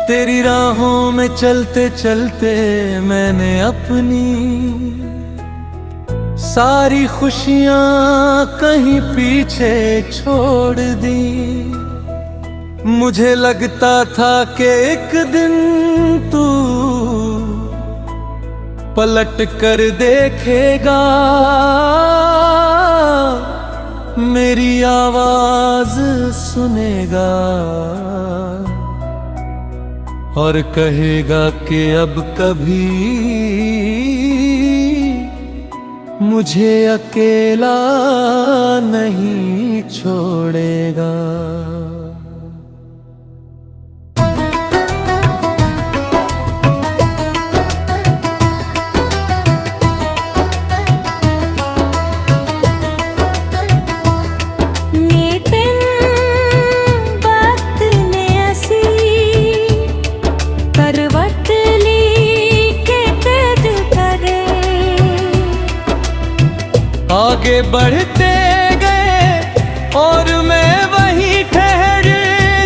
तेरी राहों में चलते चलते मैंने अपनी सारी खुशियां कहीं पीछे छोड़ दी। मुझे लगता था कि एक दिन तू पलट कर देखेगा, मेरी आवाज सुनेगा और कहेगा कि अब कभी मुझे अकेला नहीं छोड़ेगा। आगे बढ़ते गए और मैं वहीं ठहर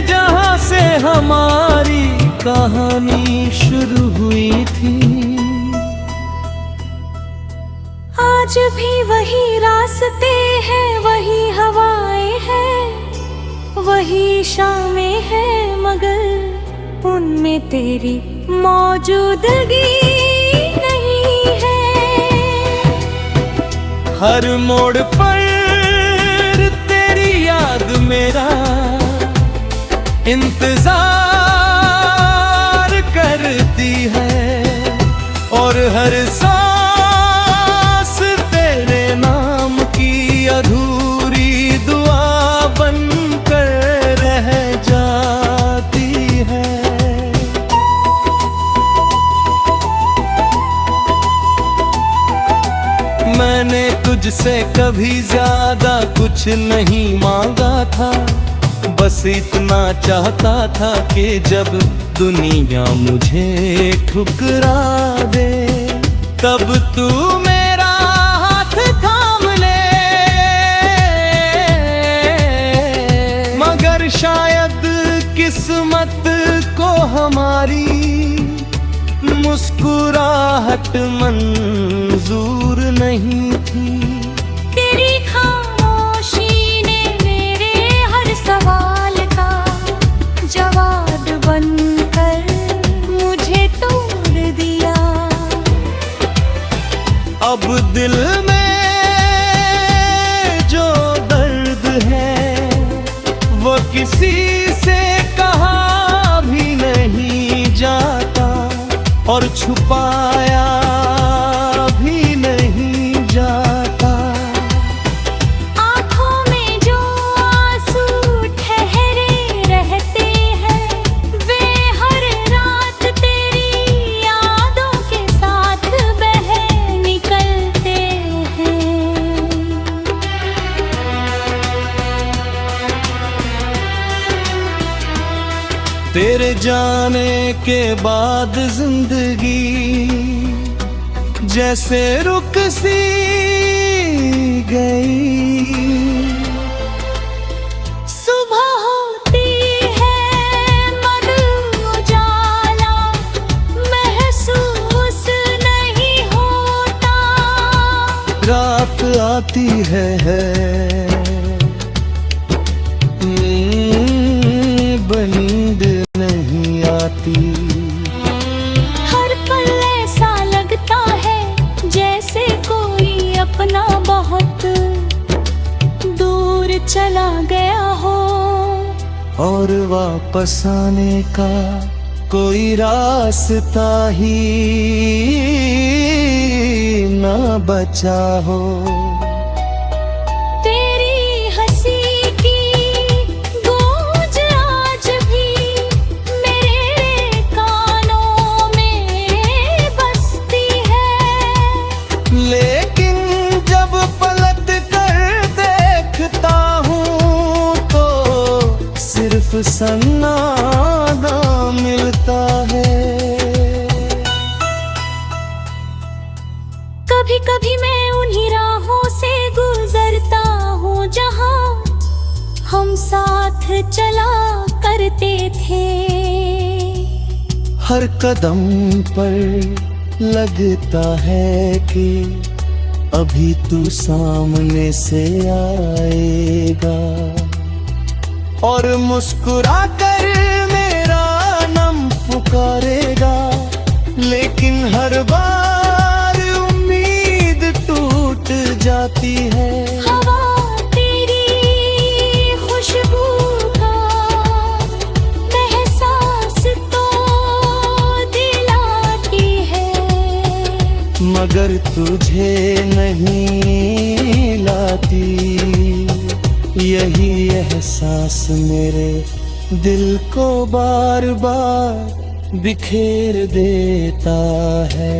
जहां से हमारी कहानी शुरू हुई थी। आज भी वही रास्ते हैं, वही हवाएं हैं, वही शामें हैं, मगर उनमें तेरी मौजूदगी हर मोड़ पर तेरी याद मेरा इंतजार करती है और हर सांस तेरे नाम की अधूरी दुआ बनकर रह जाती है। मैंने तुझसे कभी ज्यादा कुछ नहीं मांगा था, बस इतना चाहता था कि जब दुनिया मुझे ठुकरा दे तब तू मेरा हाथ थाम ले। मगर शायद किस्मत को हमारी मुस्कुराहट मंजूर नहीं थी। तेरी खामोशी ने मेरे हर सवाल का जवाब बनकर मुझे तोड़ दिया। अब दिल में जो दर्द है वो किसी से कहा भी नहीं जाता और छुपाया भी नहीं जाता। आँखों में जो आंसू ठहरे रहते हैं वे हर रात तेरी यादों के साथ बह निकलते हैं। तेरे जाने के बाद जिंदगी जैसे रुक सी गई। सुबह होती है मन उजाला महसूस नहीं होता। रात आती है नींद नहीं आती। हर पल ऐसा लगता है जैसे कोई अपना बहुत दूर चला गया हो और वापस आने का कोई रास्ता ही ना बचा हो। लेकिन जब पलट कर देखता हूँ तो सिर्फ सन्नाटा मिलता है। कभी कभी मैं उन्हीं राहों से गुजरता हूँ जहाँ हम साथ चला करते थे। हर कदम पर लगता है कि अभी तू सामने से आएगा और मुस्कुरा कर मेरा नाम पुकारेगा, लेकिन हर बार उम्मीद टूट जाती है। हवा तेरी खुशबू का एहसास तो दिलाती है, मगर तुझे नहीं लाती। यही एहसास मेरे दिल को बार बार बिखेर देता है।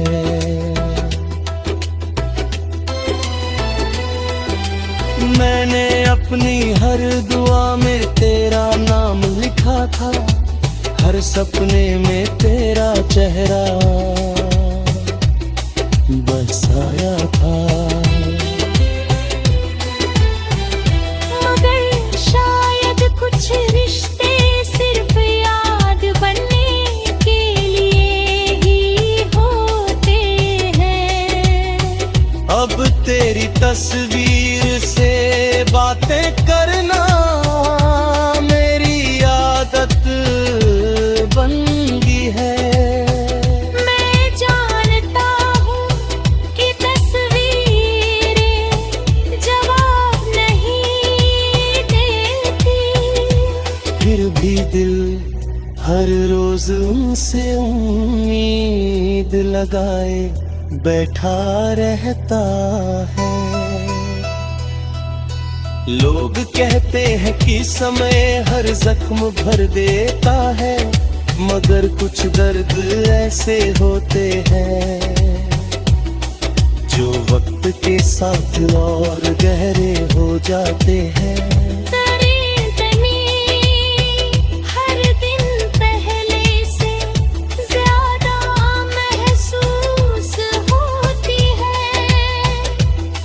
मैंने अपनी हर दुआ में तेरा नाम लिखा था, हर सपने में तेरा चेहरा बसाया था। मगर शायद कुछ रिश्ते सिर्फ याद बनने के लिए ही होते हैं। अब तेरी तस्वीर से बातें करना मेरी आदत बन गई है। मैं जानता हूँ कि तस्वीरें जवाब नहीं देती, फिर भी दिल हर रोज उनसे उम्मीद लगाए बैठा रहता है। लोग कहते हैं कि समय हर जख्म भर देता है, मगर कुछ दर्द ऐसे होते हैं जो वक्त के साथ और गहरे हो जाते हैं। हर दिन पहले से ज्यादा महसूस होती है।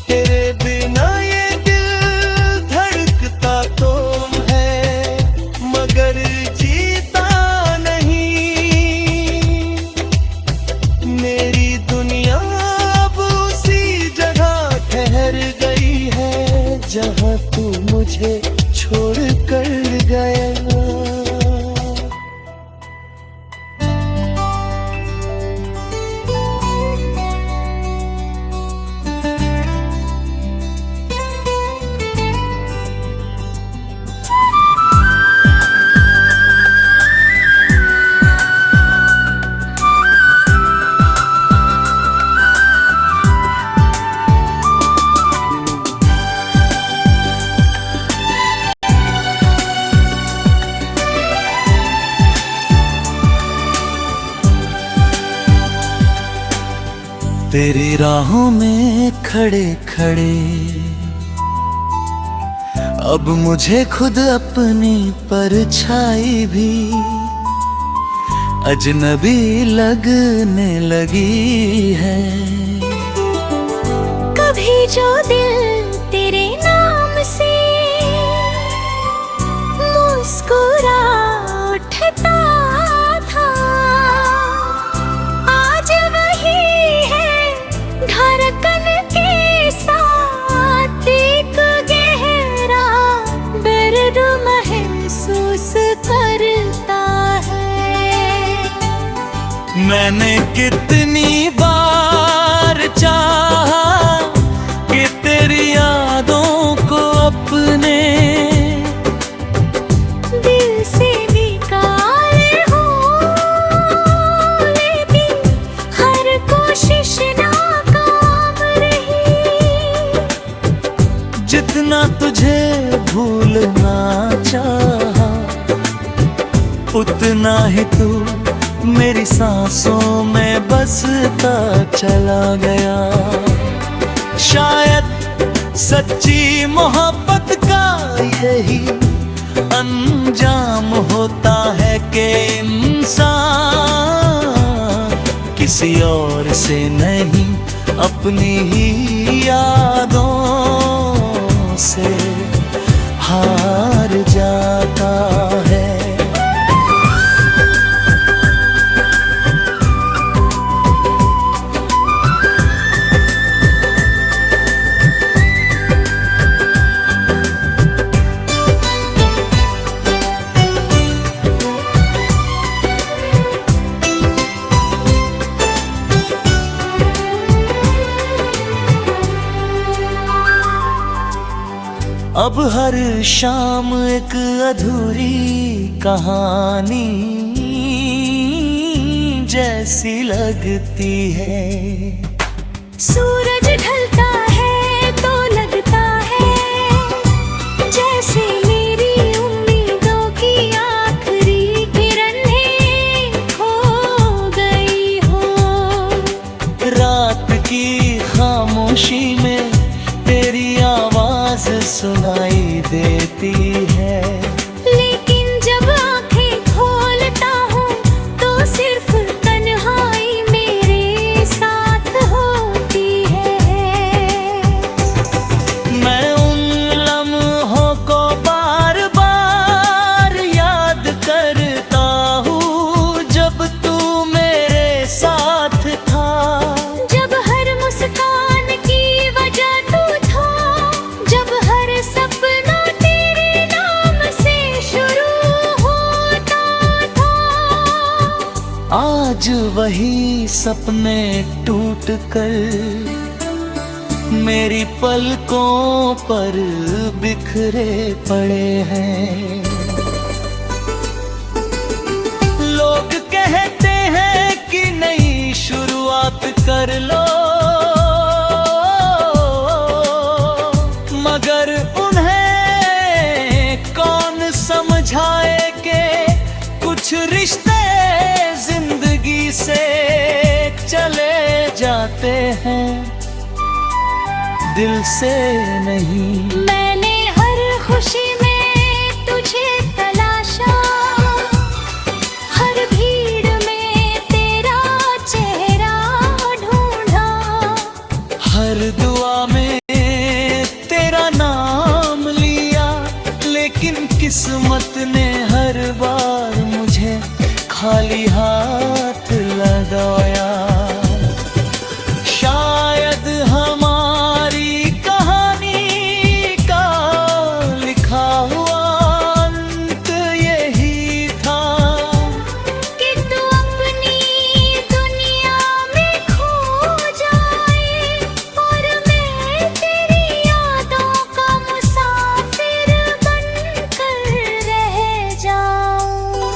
तेरे बिना ये दिल धड़कता तो है, मगर जीता नहीं। मेरी दुनिया अब उसी जगह ठहर गई है जहाँ तू मुझे छोड़ कर गया। तेरी राहों में खड़े खड़े अब मुझे खुद अपनी परछाई भी अजनबी लगने लगी है। कभी जो दिल तेरे नाम से मुस्कुरा उठता था, आज वही है धड़कन के साथ एक गहरा दर्द महसूस करता है। मैंने कितनी बार चाहा कि तेरी यादों को अपने दिल से निकाले हो, लेकिन हर कोशिश नाकाम रही। जितना तुझे भूलना चाहा, उतना ही तू मेरी सांसों में बसता चला गया। शायद सच्ची मोहब्बत का यही अंजाम होता है कि इंसान किसी और से नहीं अपनी ही यादों से हार जाता है। अब हर शाम एक अधूरी कहानी जैसी लगती है। सूरज ढलता है तो लगता है जैसे मेरी उम्मीदों की आखिरी किरणें खो गई हो। रात की खामोशी में तेरी आवाज सुनाई देती है, लेकिन जब आंखें खोलता हूँ तो सिर्फ तन्हाई मेरे साथ होती है। मैं उन लम्हों को बार बार याद करता हूँ जब तू मेरे साथ था। जब हर मुस्कान की वजह तू था, जब हर सपना तेरे नाम से शुरू होता था। आज वही सपने टूट कर मेरी पलकों पर बिखरे पड़े हैं। लोग कहते हैं कि नई शुरुआत कर लो, मगर उन्हें कौन समझाए कि कुछ रिश्ते जिंदगी से चले जाते हैं, दिल से नहीं। मैंने हर खुशी में तुझे तलाशा, हर भीड़ में तेरा चेहरा ढूंढा, हर दुआ में तेरा नाम लिया, लेकिन किस्मत ने हर बार मुझे खाली हाथ लगाया। शायद हमारी कहानी का लिखा हुआ अंत यही था कि तू अपनी दुनिया में खो जाए और मैं तेरी यादों का मुसाफिर बनकर रह जाऊं।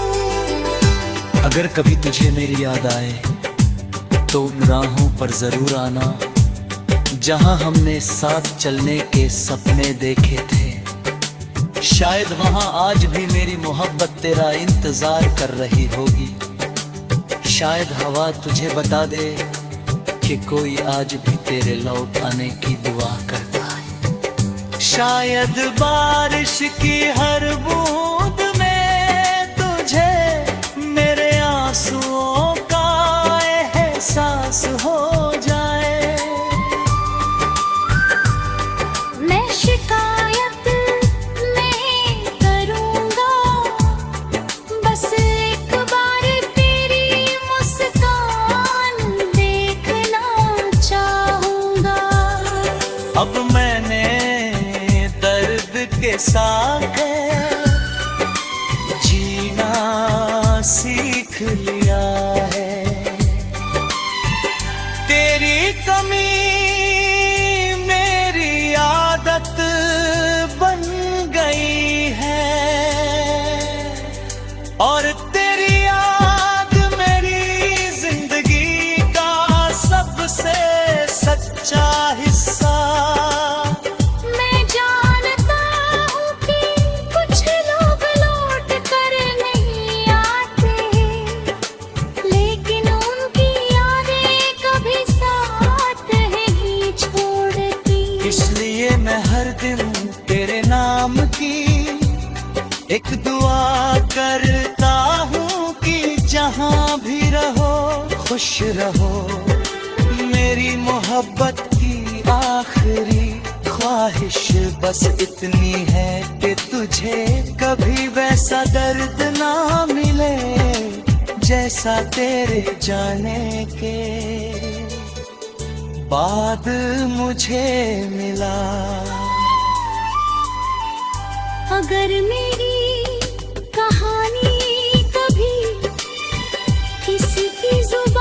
अगर कभी तुझे मेरी याद आए तो उन राहों पर जरूर आना जहां हमने साथ चलने के सपने देखे थे। शायद वहां आज भी मेरी मोहब्बत तेरा इंतजार कर रही होगी। शायद हवा तुझे बता दे कि कोई आज भी तेरे लौट आने की दुआ करता है। शायद बारिश की हर बूंद में तुझे मेरे आंसुओं का एहसास हो जाए। मैं शिकायत नहीं करूंगा, बस एक बार तेरी मुस्कान देखना चाहूंगा। अब मैंने दर्द के साथ जीना सीख लिया है। तेरी कमी मेरी आदत बन गई है और तेरी याद मेरी जिंदगी का सबसे सच्चा हिस्सा। मैं जानता हूँ कि कुछ लोग लौट कर नहीं आते, लेकिन उनकी यादें कभी साथ नहीं छोड़ती। इसलिए मैं हर दिन तेरे नाम की एक दुआ करता हूँ कि जहाँ भी रहो खुश रहो। मेरी मोहब्बत की आखिरी ख्वाहिश बस इतनी है कि तुझे कभी वैसा दर्द ना मिले जैसा तेरे जाने के बाद मुझे मिला। अगर मेरी कहानी कभी किसी की जुबान